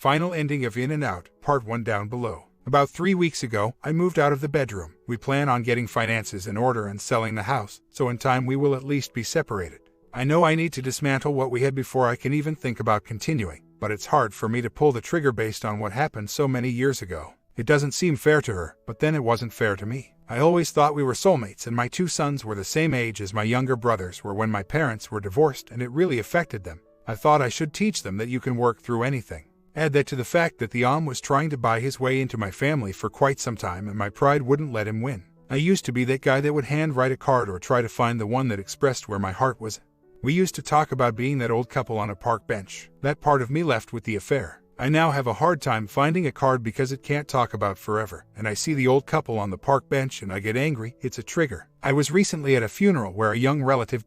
Final ending of In and Out, Part 1 down below. About 3 weeks ago, I moved out of the bedroom. We plan on getting finances in order and selling the house, so in time we will at least be separated. I know I need to dismantle what we had before I can even think about continuing, but it's hard for me to pull the trigger based on what happened so many years ago. It doesn't seem fair to her, but then it wasn't fair to me. I always thought we were soulmates, and my 2 sons were the same age as my younger brothers were when my parents were divorced, and it really affected them. I thought I should teach them that you can work through anything. Add that to the fact that the was trying to buy his way into my family for quite some time, and my pride wouldn't let him win. I used to be that guy that would handwrite a card or try to find the one that expressed where my heart was. We used to talk about being that old couple on a park bench. That part of me left with the affair. I now have a hard time finding a card because it can't talk about forever, and I see the old couple on the park bench and I get angry. It's a trigger. I was recently at a funeral where a young relative,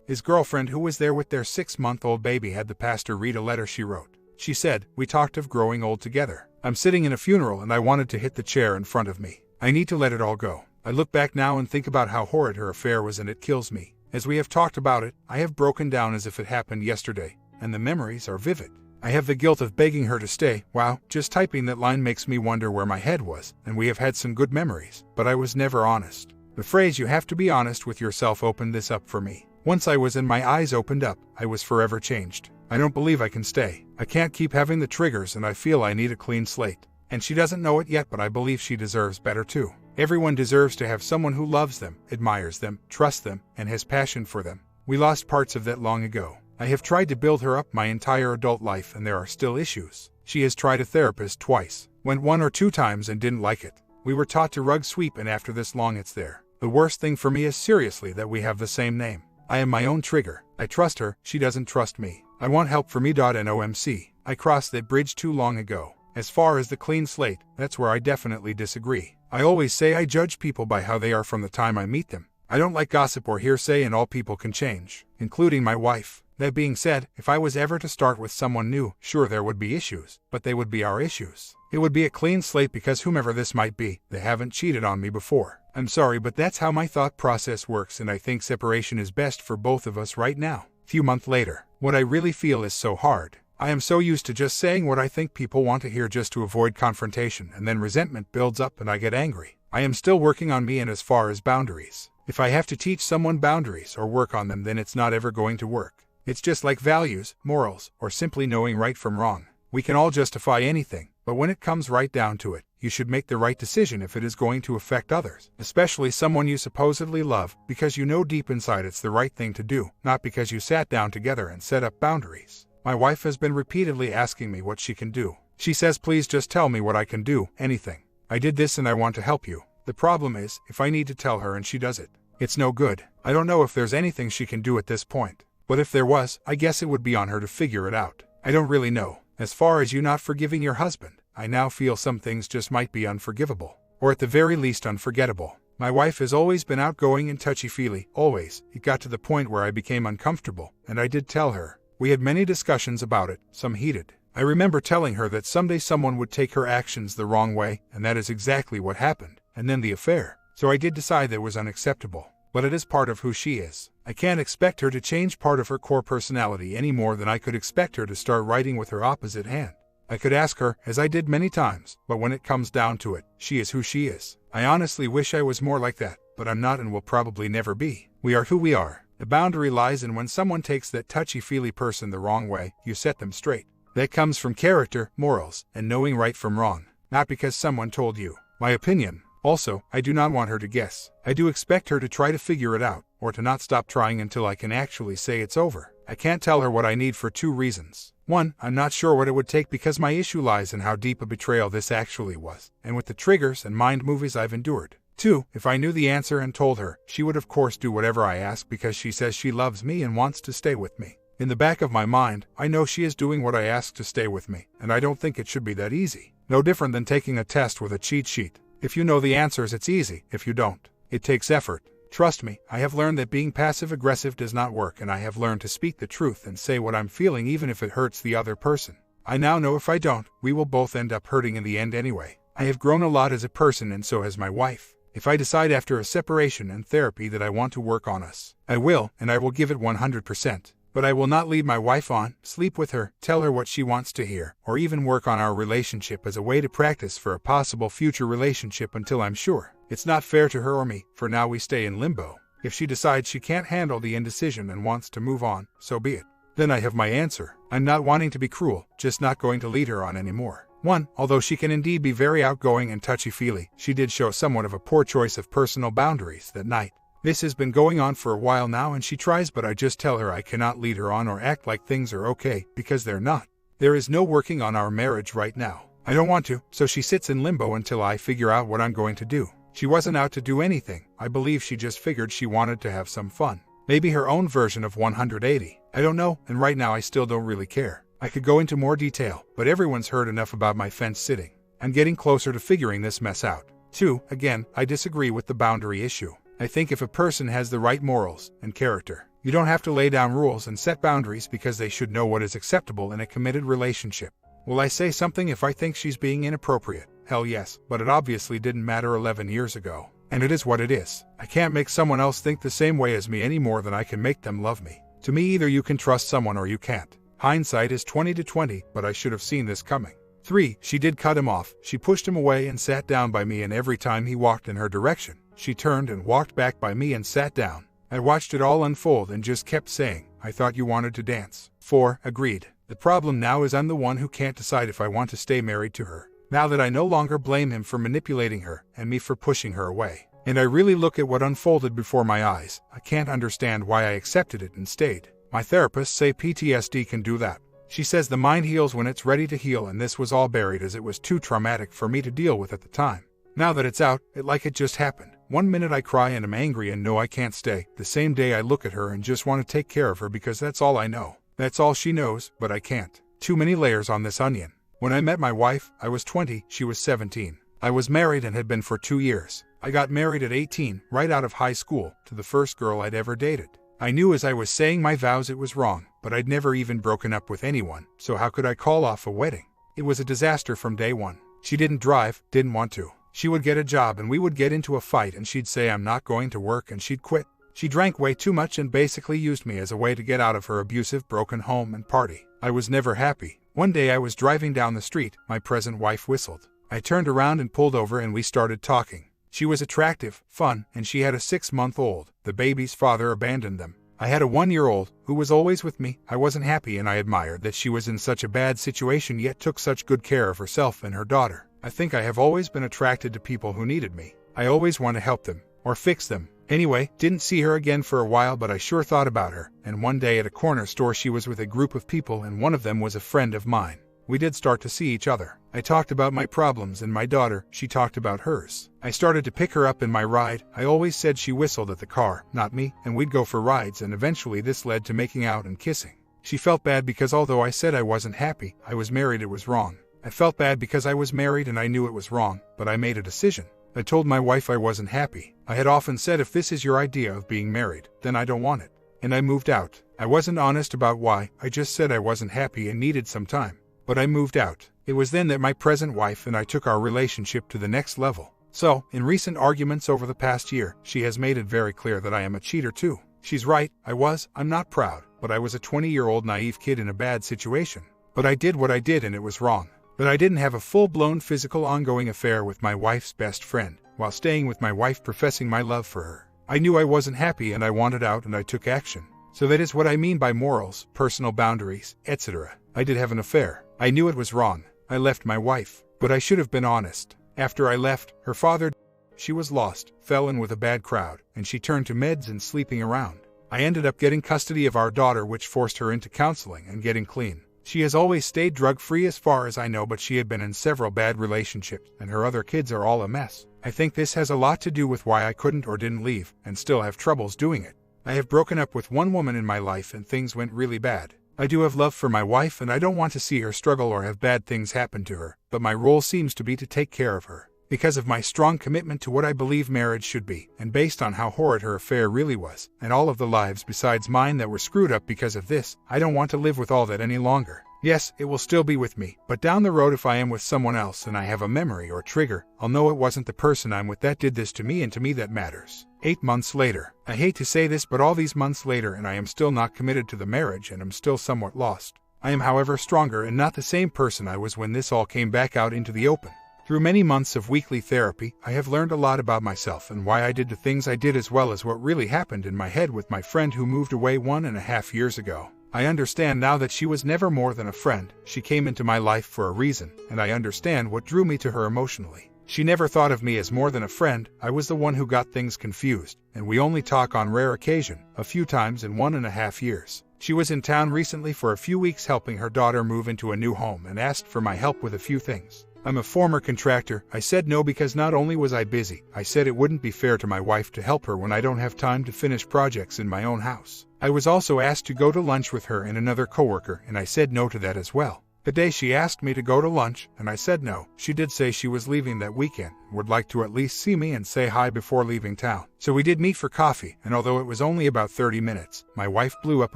his girlfriend who was there with their 6-month-old baby, had the pastor read a letter she wrote. She said, "We talked of growing old together. I'm sitting in a funeral and I wanted to hit the chair in front of me. I need to let it all go. I look back now and think about how horrid her affair was, and it kills me. As we have talked about it, I have broken down as if it happened yesterday, and the memories are vivid. I have the guilt of begging her to stay. Wow, just typing that line makes me wonder where my head was, and we have had some good memories, but I was never honest." The phrase "you have to be honest with yourself" opened this up for me. Once I was and my eyes opened up, I was forever changed. I don't believe I can stay. I can't keep having the triggers, and I feel I need a clean slate. And she doesn't know it yet, but I believe she deserves better too. Everyone deserves to have someone who loves them, admires them, trusts them, and has passion for them. We lost parts of that long ago. I have tried to build her up my entire adult life, and there are still issues. She has tried a therapist twice, went 1 or 2 times and didn't like it. We were taught to rug sweep, and after this long it's there. The worst thing for me is seriously that we have the same name. I am my own trigger. I trust her, she doesn't trust me. I want help for me.nomc. I crossed that bridge too long ago. As far as the clean slate, that's where I definitely disagree. I always say I judge people by how they are from the time I meet them. I don't like gossip or hearsay, and all people can change, including my wife. That being said, if I was ever to start with someone new, sure there would be issues, but they would be our issues. It would be a clean slate because whomever this might be, they haven't cheated on me before. I'm sorry, but that's how my thought process works, and I think separation is best for both of us right now. Few months later, what I really feel is so hard. I am so used to just saying what I think people want to hear just to avoid confrontation, and then resentment builds up and I get angry. I am still working on me, and as far as boundaries, if I have to teach someone boundaries or work on them, then it's not ever going to work. It's just like values, morals, or simply knowing right from wrong. We can all justify anything, but when it comes right down to it, you should make the right decision if it is going to affect others, especially someone you supposedly love, because you know deep inside it's the right thing to do, not because you sat down together and set up boundaries. My wife has been repeatedly asking me what she can do. She says, "Please just tell me what I can do, anything. I did this and I want to help you." The problem is, if I need to tell her and she does it, it's no good. I don't know if there's anything she can do at this point, but if there was, I guess it would be on her to figure it out. I don't really know. As far as you not forgiving your husband, I now feel some things just might be unforgivable, or at the very least unforgettable. My wife has always been outgoing and touchy-feely, always. It got to the point where I became uncomfortable, and I did tell her. We had many discussions about it, some heated. I remember telling her that someday someone would take her actions the wrong way, and that is exactly what happened, and then the affair. So I did decide that was unacceptable, but it is part of who she is. I can't expect her to change part of her core personality any more than I could expect her to start writing with her opposite hand. I could ask her, as I did many times, but when it comes down to it, she is who she is. I honestly wish I was more like that, but I'm not and will probably never be. We are who we are. The boundary lies in when someone takes that touchy-feely person the wrong way, you set them straight. That comes from character, morals, and knowing right from wrong, not because someone told you. My opinion. Also, I do not want her to guess. I do expect her to try to figure it out, or to not stop trying until I can actually say it's over. I can't tell her what I need for 2 reasons. 1, I'm not sure what it would take because my issue lies in how deep a betrayal this actually was, and with the triggers and mind movies I've endured. 2, if I knew the answer and told her, she would of course do whatever I ask because she says she loves me and wants to stay with me. In the back of my mind, I know she is doing what I ask to stay with me, and I don't think it should be that easy. No different than taking a test with a cheat sheet. If you know the answers, it's easy. If you don't, it takes effort. Trust me, I have learned that being passive-aggressive does not work, and I have learned to speak the truth and say what I'm feeling even if it hurts the other person. I now know if I don't, we will both end up hurting in the end anyway. I have grown a lot as a person, and so has my wife. If I decide after a separation and therapy that I want to work on us, I will, and I will give it 100%. But I will not lead my wife on, sleep with her, tell her what she wants to hear, or even work on our relationship as a way to practice for a possible future relationship until I'm sure. It's not fair to her or me. For now we stay in limbo. If she decides she can't handle the indecision and wants to move on, so be it. Then I have my answer. I'm not wanting to be cruel, just not going to lead her on anymore. 1. Although she can indeed be very outgoing and touchy-feely, she did show somewhat of a poor choice of personal boundaries that night. This has been going on for a while now and she tries, but I just tell her I cannot lead her on or act like things are okay, because they're not. There is no working on our marriage right now. I don't want to, so she sits in limbo until I figure out what I'm going to do. She wasn't out to do anything. I believe she just figured she wanted to have some fun. Maybe her own version of 180. I don't know, and right now I still don't really care. I could go into more detail, but everyone's heard enough about my fence sitting. I'm getting closer to figuring this mess out. 2. Again, I disagree with the boundary issue. I think if a person has the right morals and character, you don't have to lay down rules and set boundaries because they should know what is acceptable in a committed relationship. Will I say something if I think she's being inappropriate? Hell yes, but it obviously didn't matter 11 years ago. And it is what it is. I can't make someone else think the same way as me any more than I can make them love me. To me, either you can trust someone or you can't. Hindsight is 20/20, but I should have seen this coming. 3. She did cut him off. She pushed him away and sat down by me, and every time he walked in her direction, she turned and walked back by me and sat down. I watched it all unfold and just kept saying, I thought you wanted to dance. 4. Agreed. The problem now is I'm the one who can't decide if I want to stay married to her. Now that I no longer blame him for manipulating her and me for pushing her away, and I really look at what unfolded before my eyes, I can't understand why I accepted it and stayed. My therapists say PTSD can do that. She says the mind heals when it's ready to heal, and this was all buried as it was too traumatic for me to deal with at the time. Now that it's out, it just happened. One minute I cry and am angry and know I can't stay. The same day I look at her and just want to take care of her because that's all I know. That's all she knows, but I can't. Too many layers on this onion. When I met my wife, I was 20, she was 17. I was married and had been for 2 years. I got married at 18, right out of high school, to the first girl I'd ever dated. I knew as I was saying my vows it was wrong, but I'd never even broken up with anyone, so how could I call off a wedding? It was a disaster from day one. She didn't drive, didn't want to. She would get a job and we would get into a fight and she'd say I'm not going to work and she'd quit. She drank way too much and basically used me as a way to get out of her abusive, broken home and party. I was never happy. One day I was driving down the street, my present wife whistled. I turned around and pulled over and we started talking. She was attractive, fun, and she had a 6-month-old. The baby's father abandoned them. I had a 1-year-old, who was always with me. I wasn't happy and I admired that she was in such a bad situation yet took such good care of herself and her daughter. I think I have always been attracted to people who needed me. I always want to help them, or fix them. Anyway, didn't see her again for a while, but I sure thought about her, and one day at a corner store she was with a group of people and one of them was a friend of mine. We did start to see each other. I talked about my problems and my daughter, she talked about hers. I started to pick her up in my ride. I always said she whistled at the car, not me, and we'd go for rides, and eventually this led to making out and kissing. She felt bad because although I said I wasn't happy, I was married, it was wrong. I felt bad because I was married and I knew it was wrong, but I made a decision. I told my wife I wasn't happy. I had often said if this is your idea of being married, then I don't want it. And I moved out. I wasn't honest about why, I just said I wasn't happy and needed some time. But I moved out. It was then that my present wife and I took our relationship to the next level. So, in recent arguments over the past year, she has made it very clear that I am a cheater too. She's right, I'm not proud, but I was a 20-year-old naive kid in a bad situation. But I did what I did and it was wrong. But I didn't have a full-blown physical ongoing affair with my wife's best friend, while staying with my wife professing my love for her. I knew I wasn't happy and I wanted out and I took action. So that is what I mean by morals, personal boundaries, etc. I did have an affair. I knew it was wrong. I left my wife. But I should have been honest. After I left, her father, she was lost, fell in with a bad crowd, and she turned to meds and sleeping around. I ended up getting custody of our daughter, which forced her into counseling and getting clean. She has always stayed drug-free as far as I know, but she had been in several bad relationships, and her other kids are all a mess. I think this has a lot to do with why I couldn't or didn't leave, and still have troubles doing it. I have broken up with one woman in my life and things went really bad. I do have love for my wife and I don't want to see her struggle or have bad things happen to her, but my role seems to be to take care of her. Because of my strong commitment to what I believe marriage should be, and based on how horrid her affair really was, and all of the lives besides mine that were screwed up because of this, I don't want to live with all that any longer. Yes, it will still be with me, but down the road if I am with someone else and I have a memory or trigger, I'll know it wasn't the person I'm with that did this to me and to me that matters. 8 months later. I hate to say this, but all these months later and I am still not committed to the marriage and am still somewhat lost. I am, however, stronger and not the same person I was when this all came back out into the open. Through many months of weekly therapy, I have learned a lot about myself and why I did the things I did, as well as what really happened in my head with my friend who moved away 1.5 years ago. I understand now that she was never more than a friend. She came into my life for a reason, and I understand what drew me to her emotionally. She never thought of me as more than a friend. I was the one who got things confused, and we only talk on rare occasion, a few times in 1.5 years. She was in town recently for a few weeks helping her daughter move into a new home and asked for my help with a few things. I'm a former contractor. I said no because not only was I busy, I said it wouldn't be fair to my wife to help her when I don't have time to finish projects in my own house. I was also asked to go to lunch with her and another coworker, and I said no to that as well. The day she asked me to go to lunch, and I said no, she did say she was leaving that weekend and would like to at least see me and say hi before leaving town. So we did meet for coffee, and although it was only about 30 minutes, my wife blew up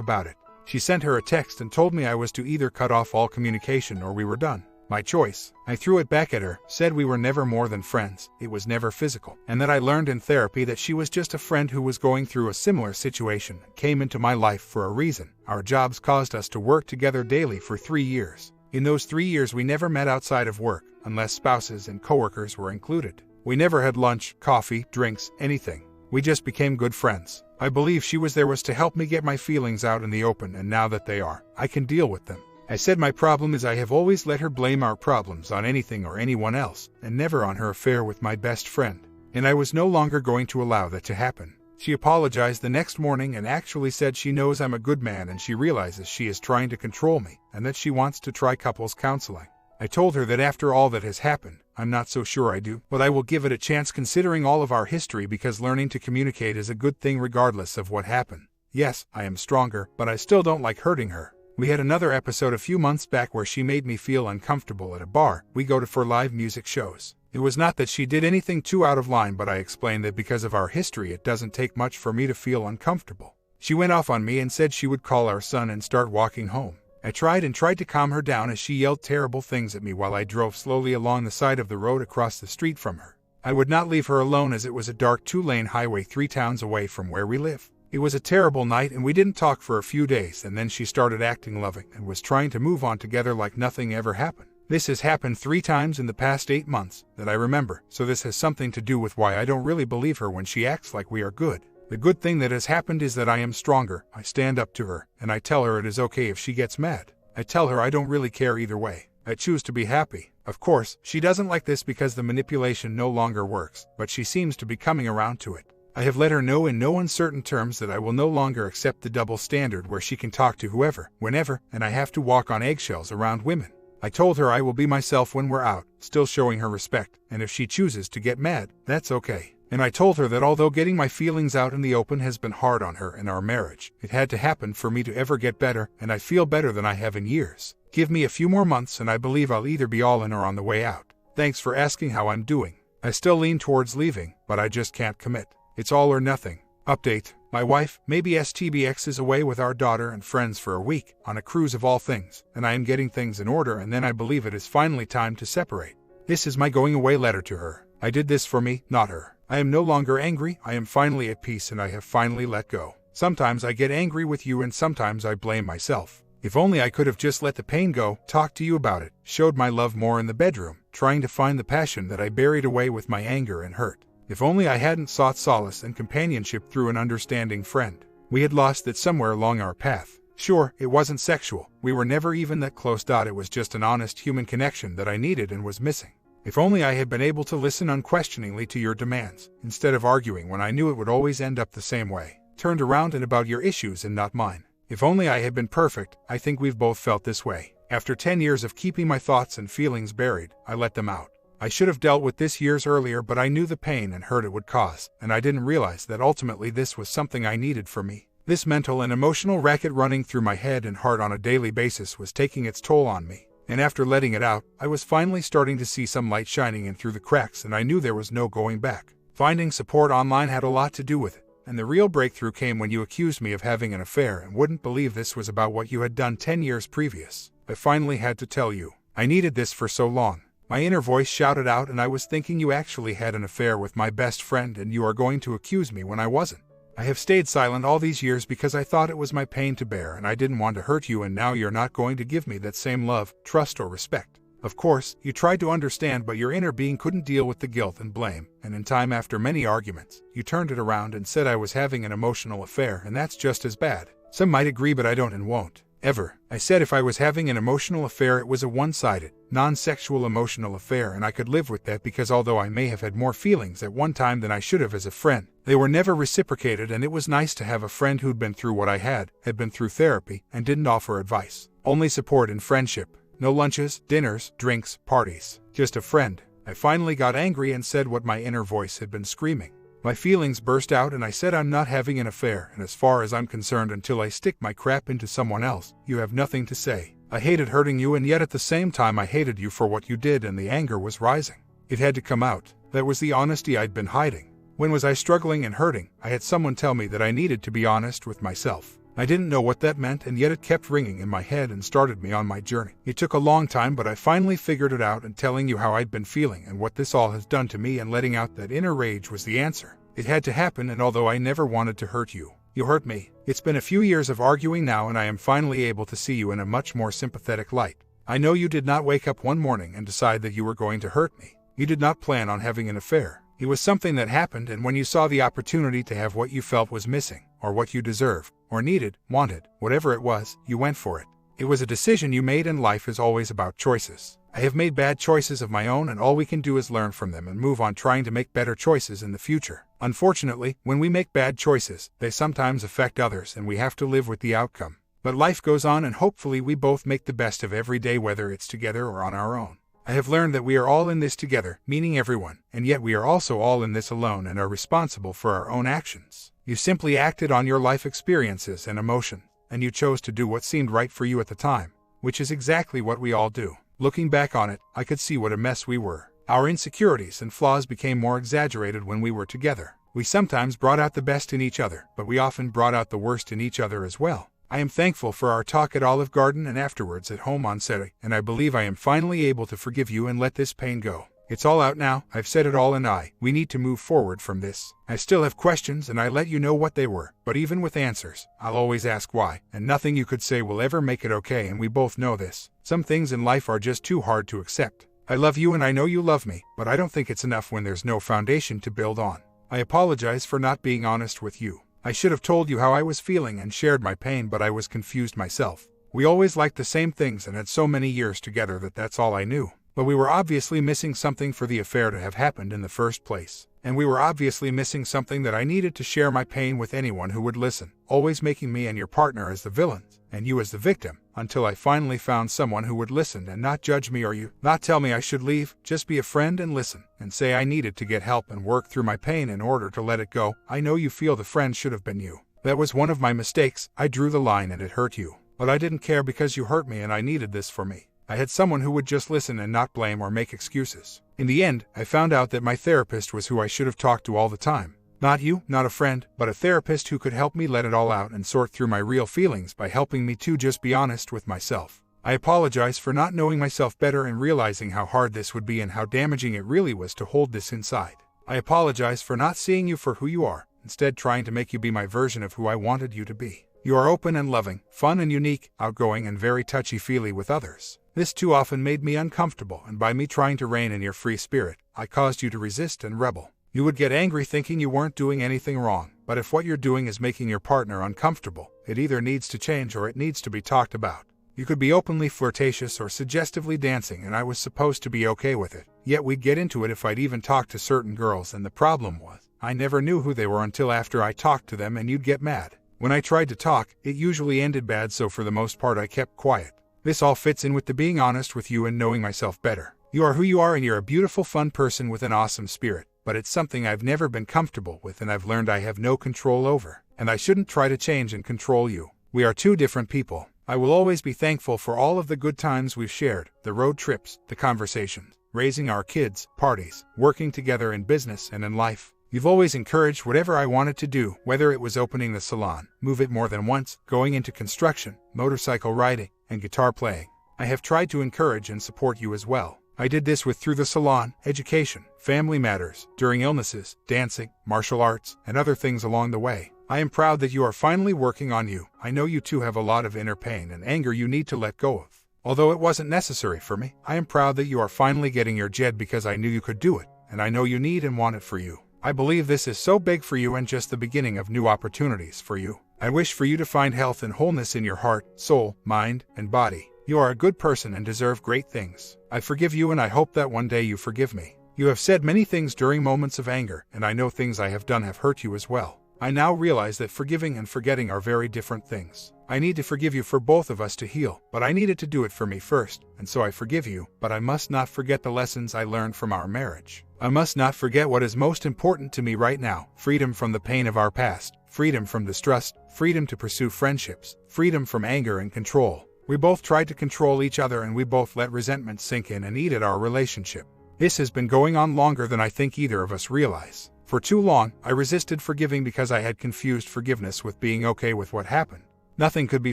about it. She sent her a text and told me I was to either cut off all communication or we were done. My choice. I threw it back at her, said we were never more than friends, it was never physical, and that I learned in therapy that she was just a friend who was going through a similar situation and came into my life for a reason. Our jobs caused us to work together daily for 3 years. In those 3 years we never met outside of work, unless spouses and coworkers were included. We never had lunch, coffee, drinks, anything. We just became good friends. I believe she was there was to help me get my feelings out in the open, and now that they are, I can deal with them. I said my problem is I have always let her blame our problems on anything or anyone else, and never on her affair with my best friend. And I was no longer going to allow that to happen. She apologized the next morning and actually said she knows I'm a good man and she realizes she is trying to control me, and that she wants to try couples counseling. I told her that after all that has happened, I'm not so sure I do, but I will give it a chance considering all of our history, because learning to communicate is a good thing regardless of what happened. Yes, I am stronger, but I still don't like hurting her. We had another episode a few months back where she made me feel uncomfortable at a bar we go to for live music shows. It was not that she did anything too out of line, but I explained that because of our history it doesn't take much for me to feel uncomfortable. She went off on me and said she would call our son and start walking home. I tried to calm her down as she yelled terrible things at me while I drove slowly along the side of the road across the street from her. I would not leave her alone as it was a dark 2-lane highway 3 towns away from where we live. It was a terrible night and we didn't talk for a few days, and then she started acting loving and was trying to move on together like nothing ever happened. This has happened 3 times in the past 8 months that I remember, so this has something to do with why I don't really believe her when she acts like we are good. The good thing that has happened is that I am stronger. I stand up to her, and I tell her it is okay if she gets mad. I tell her I don't really care either way. I choose to be happy. Of course, she doesn't like this because the manipulation no longer works, but she seems to be coming around to it. I have let her know in no uncertain terms that I will no longer accept the double standard where she can talk to whoever, whenever, and I have to walk on eggshells around women. I told her I will be myself when we're out, still showing her respect, and if she chooses to get mad, that's okay. And I told her that although getting my feelings out in the open has been hard on her in our marriage, it had to happen for me to ever get better, and I feel better than I have in years. Give me a few more months and I believe I'll either be all in or on the way out. Thanks for asking how I'm doing. I still lean towards leaving, but I just can't commit. It's all or nothing. Update. My wife, maybe STBX, is away with our daughter and friends for a week, on a cruise of all things, and I am getting things in order, and then I believe it is finally time to separate. This is my going away letter to her. I did this for me, not her. I am no longer angry, I am finally at peace, and I have finally let go. Sometimes I get angry with you and sometimes I blame myself. If only I could have just let the pain go, talked to you about it, showed my love more in the bedroom, trying to find the passion that I buried away with my anger and hurt. If only I hadn't sought solace and companionship through an understanding friend. We had lost it somewhere along our path. Sure, it wasn't sexual. We were never even that close. It was just an honest human connection that I needed and was missing. If only I had been able to listen unquestioningly to your demands, instead of arguing when I knew it would always end up the same way, turned around and about your issues and not mine. If only I had been perfect. I think we've both felt this way. After 10 years of keeping my thoughts and feelings buried, I let them out. I should have dealt with this years earlier, but I knew the pain and hurt it would cause, and I didn't realize that ultimately this was something I needed for me. This mental and emotional racket running through my head and heart on a daily basis was taking its toll on me. And after letting it out, I was finally starting to see some light shining in through the cracks, and I knew there was no going back. Finding support online had a lot to do with it, and the real breakthrough came when you accused me of having an affair and wouldn't believe this was about what you had done 10 years previous. I finally had to tell you. I needed this for so long. My inner voice shouted out, and I was thinking you actually had an affair with my best friend and you are going to accuse me when I wasn't. I have stayed silent all these years because I thought it was my pain to bear and I didn't want to hurt you, and now you're not going to give me that same love, trust or respect. Of course, you tried to understand, but your inner being couldn't deal with the guilt and blame, and in time, after many arguments, you turned it around and said I was having an emotional affair, and that's just as bad. Some might agree, but I don't and won't. Ever. I said if I was having an emotional affair, it was a one-sided, non-sexual emotional affair, and I could live with that because although I may have had more feelings at one time than I should have as a friend, they were never reciprocated, and it was nice to have a friend who'd been through what I had been through therapy, and didn't offer advice. Only support and friendship. No lunches, dinners, drinks, parties. Just a friend. I finally got angry and said what my inner voice had been screaming. My feelings burst out and I said I'm not having an affair, and as far as I'm concerned, until I stick my crap into someone else, you have nothing to say. I hated hurting you, and yet at the same time I hated you for what you did, and the anger was rising. It had to come out. That was the honesty I'd been hiding. When was I struggling and hurting? I had someone tell me that I needed to be honest with myself. I didn't know what that meant, and yet it kept ringing in my head and started me on my journey. It took a long time, but I finally figured it out, and telling you how I'd been feeling and what this all has done to me and letting out that inner rage was the answer. It had to happen, and although I never wanted to hurt you, you hurt me. It's been a few years of arguing now, and I am finally able to see you in a much more sympathetic light. I know you did not wake up one morning and decide that you were going to hurt me. You did not plan on having an affair. It was something that happened, and when you saw the opportunity to have what you felt was missing, or what you deserved, or needed, wanted, whatever it was, you went for it. It was a decision you made, and life is always about choices. I have made bad choices of my own, and all we can do is learn from them and move on, trying to make better choices in the future. Unfortunately, when we make bad choices, they sometimes affect others, and we have to live with the outcome. But life goes on, and hopefully we both make the best of every day, whether it's together or on our own. I have learned that we are all in this together, meaning everyone, and yet we are also all in this alone and are responsible for our own actions. You simply acted on your life experiences and emotion, and you chose to do what seemed right for you at the time, which is exactly what we all do. Looking back on it, I could see what a mess we were. Our insecurities and flaws became more exaggerated when we were together. We sometimes brought out the best in each other, but we often brought out the worst in each other as well. I am thankful for our talk at Olive Garden and afterwards at home on Saturday, and I believe I am finally able to forgive you and let this pain go. It's all out now, I've said it all, and we need to move forward from this. I still have questions, and I let you know what they were, but even with answers, I'll always ask why, and nothing you could say will ever make it okay, and we both know this. Some things in life are just too hard to accept. I love you and I know you love me, but I don't think it's enough when there's no foundation to build on. I apologize for not being honest with you. I should have told you how I was feeling and shared my pain, but I was confused myself. We always liked the same things and had so many years together that that's all I knew. But we were obviously missing something for the affair to have happened in the first place. And we were obviously missing something that I needed to share my pain with anyone who would listen, always making me and your partner as the villains, and you as the victim, until I finally found someone who would listen and not judge me or you, not tell me I should leave, just be a friend and listen, and say I needed to get help and work through my pain in order to let it go. I know you feel the friend should have been you. That was one of my mistakes. I drew the line and it hurt you. But I didn't care because you hurt me and I needed this for me. I had someone who would just listen and not blame or make excuses. In the end, I found out that my therapist was who I should have talked to all the time. Not you, not a friend, but a therapist who could help me let it all out and sort through my real feelings by helping me to just be honest with myself. I apologize for not knowing myself better and realizing how hard this would be and how damaging it really was to hold this inside. I apologize for not seeing you for who you are, instead trying to make you be my version of who I wanted you to be. You are open and loving, fun and unique, outgoing and very touchy-feely with others. This too often made me uncomfortable, and by me trying to rein in your free spirit, I caused you to resist and rebel. You would get angry thinking you weren't doing anything wrong, but if what you're doing is making your partner uncomfortable, it either needs to change or it needs to be talked about. You could be openly flirtatious or suggestively dancing, and I was supposed to be okay with it. Yet we'd get into it if I'd even talk to certain girls, and the problem was, I never knew who they were until after I talked to them, and you'd get mad. When I tried to talk, it usually ended bad, so for the most part I kept quiet. This all fits in with the being honest with you and knowing myself better. You are who you are and you're a beautiful, fun person with an awesome spirit, but it's something I've never been comfortable with and I've learned I have no control over, and I shouldn't try to change and control you. We are two different people. I will always be thankful for all of the good times we've shared, the road trips, the conversations, raising our kids, parties, working together in business and in life. You've always encouraged whatever I wanted to do, whether it was opening the salon, move it more than once, going into construction, motorcycle riding, and guitar playing. I have tried to encourage and support you as well. I did this through the salon, education, family matters, during illnesses, dancing, martial arts, and other things along the way. I am proud that you are finally working on you. I know you too have a lot of inner pain and anger you need to let go of. Although it wasn't necessary for me, I am proud that you are finally getting your JED because I knew you could do it, and I know you need and want it for you. I believe this is so big for you and just the beginning of new opportunities for you. I wish for you to find health and wholeness in your heart, soul, mind, and body. You are a good person and deserve great things. I forgive you and I hope that one day you forgive me. You have said many things during moments of anger, and I know things I have done have hurt you as well. I now realize that forgiving and forgetting are very different things. I need to forgive you for both of us to heal, but I needed to do it for me first, and so I forgive you, but I must not forget the lessons I learned from our marriage. I must not forget what is most important to me right now: freedom from the pain of our past, freedom from distrust, freedom to pursue friendships, freedom from anger and control. We both tried to control each other and we both let resentment sink in and eat at our relationship. This has been going on longer than I think either of us realize. For too long, I resisted forgiving because I had confused forgiveness with being okay with what happened. Nothing could be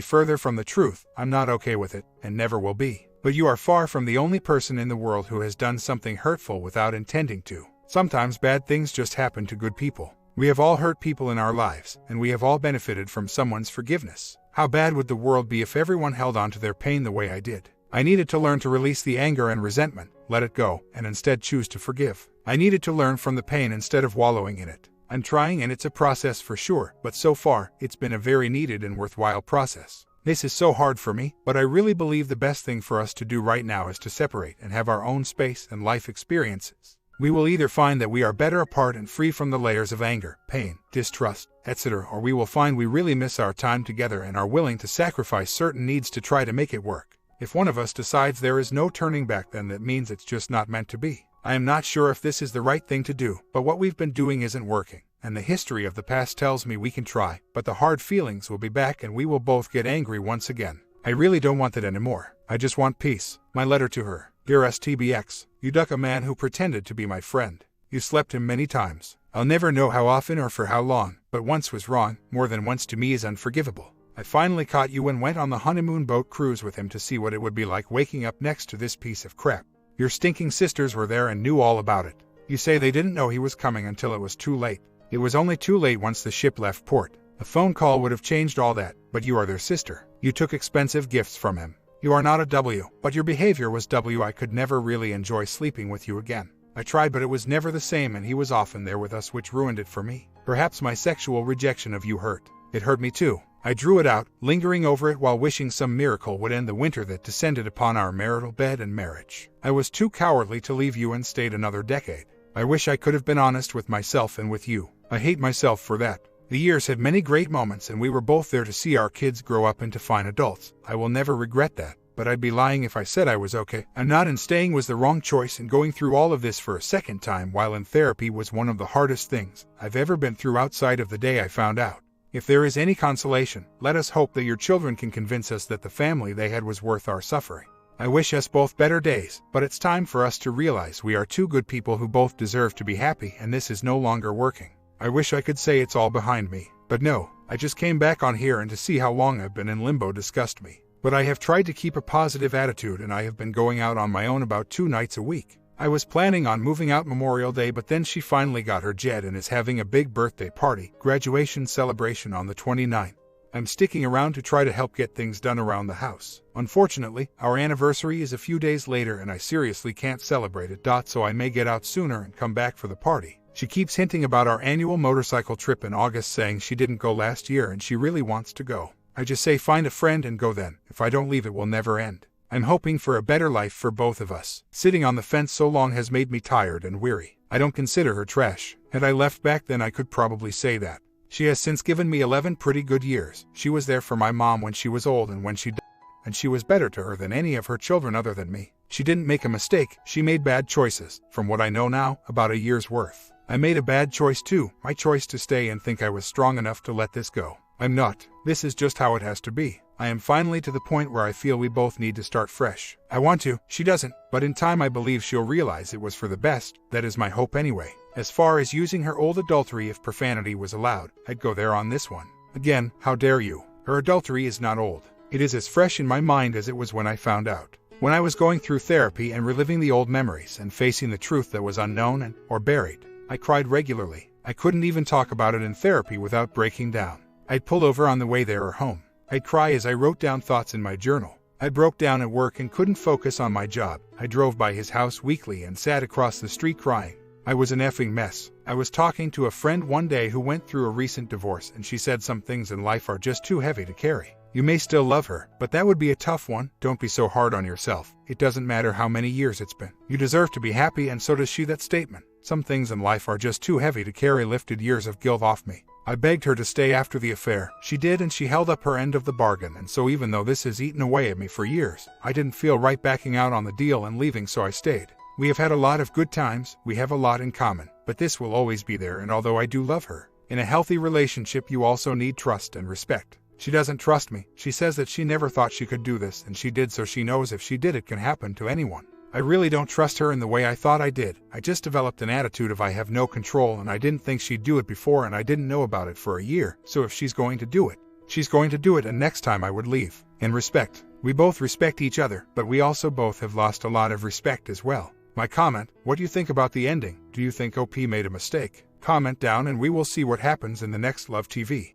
further from the truth. I'm not okay with it, and never will be. But you are far from the only person in the world who has done something hurtful without intending to. Sometimes bad things just happen to good people. We have all hurt people in our lives, and we have all benefited from someone's forgiveness. How bad would the world be if everyone held on to their pain the way I did? I needed to learn to release the anger and resentment, let it go, and instead choose to forgive. I needed to learn from the pain instead of wallowing in it. I'm trying, and it's a process for sure, but so far, it's been a very needed and worthwhile process. This is so hard for me, but I really believe the best thing for us to do right now is to separate and have our own space and life experiences. We will either find that we are better apart and free from the layers of anger, pain, distrust, etc., or we will find we really miss our time together and are willing to sacrifice certain needs to try to make it work. If one of us decides there is no turning back, then that means it's just not meant to be. I am not sure if this is the right thing to do, but what we've been doing isn't working, and the history of the past tells me we can try, but the hard feelings will be back and we will both get angry once again. I really don't want that anymore. I just want peace. My letter to her. Dear STBX, you duck a man who pretended to be my friend. You slept him many times. I'll never know how often or for how long, but once was wrong. More than once to me is unforgivable. I finally caught you and went on the honeymoon boat cruise with him to see what it would be like waking up next to this piece of crap. Your stinking sisters were there and knew all about it. You say they didn't know he was coming until it was too late. It was only too late once the ship left port. A phone call would have changed all that, but you are their sister. You took expensive gifts from him. You are not a W, but your behavior was W. I could never really enjoy sleeping with you again. I tried, but it was never the same, and he was often there with us, which ruined it for me. Perhaps my sexual rejection of you hurt. It hurt me too. I drew it out, lingering over it while wishing some miracle would end the winter that descended upon our marital bed and marriage. I was too cowardly to leave you and stayed another decade. I wish I could have been honest with myself and with you. I hate myself for that. The years had many great moments and we were both there to see our kids grow up into fine adults. I will never regret that, but I'd be lying if I said I was okay. I'm not, and staying was the wrong choice, and going through all of this for a second time while in therapy was one of the hardest things I've ever been through outside of the day I found out. If there is any consolation, let us hope that your children can convince us that the family they had was worth our suffering. I wish us both better days, but it's time for us to realize we are two good people who both deserve to be happy, and this is no longer working. I wish I could say it's all behind me, but no, I just came back on here, and to see how long I've been in limbo disgust me. But I have tried to keep a positive attitude, and I have been going out on my own about 2 nights a week. I was planning on moving out Memorial Day, but then she finally got her JED and is having a big birthday party, graduation celebration on the 29th. I'm sticking around to try to help get things done around the house. Unfortunately, our anniversary is a few days later and I seriously can't celebrate it. So I may get out sooner and come back for the party. She keeps hinting about our annual motorcycle trip in August, saying she didn't go last year and she really wants to go. I just say find a friend and go then. If I don't leave, it will never end. I'm hoping for a better life for both of us. Sitting on the fence so long has made me tired and weary. I don't consider her trash. Had I left back then, I could probably say that. She has since given me 11 pretty good years. She was there for my mom when she was old and when she died, and she was better to her than any of her children other than me. She didn't make a mistake. She made bad choices. From what I know now, about a year's worth. I made a bad choice too. My choice to stay and think I was strong enough to let this go. I'm not. This is just how it has to be. I am finally to the point where I feel we both need to start fresh. I want to, she doesn't, but in time I believe she'll realize it was for the best. That is my hope anyway. As far as using her old adultery, if profanity was allowed, I'd go there on this one. Again, how dare you? Her adultery is not old. It is as fresh in my mind as it was when I found out. When I was going through therapy and reliving the old memories and facing the truth that was unknown or buried, I cried regularly. I couldn't even talk about it in therapy without breaking down. I'd pull over on the way there or home. I'd cry as I wrote down thoughts in my journal. I broke down at work and couldn't focus on my job. I drove by his house weekly and sat across the street crying. I was an effing mess. I was talking to a friend one day who went through a recent divorce, and she said some things in life are just too heavy to carry. You may still love her, but that would be a tough one. Don't be so hard on yourself. It doesn't matter how many years it's been. You deserve to be happy, and so does she. That statement. Some things in life are just too heavy to carry lifted years of guilt off me. I begged her to stay after the affair. She did, and she held up her end of the bargain, and so even though this has eaten away at me for years, I didn't feel right backing out on the deal and leaving, so I stayed. We have had a lot of good times, we have a lot in common, but this will always be there, and although I do love her, in a healthy relationship you also need trust and respect. She doesn't trust me. She says that she never thought she could do this, and she did, so she knows if she did it can happen to anyone. I really don't trust her in the way I thought I did. I just developed an attitude of I have no control, and I didn't think she'd do it before, and I didn't know about it for a year, so if she's going to do it, she's going to do it, and next time I would leave. In respect. We both respect each other, but we also both have lost a lot of respect as well. My comment: what do you think about the ending? Do you think OP made a mistake? Comment down and we will see what happens in the next Love TV.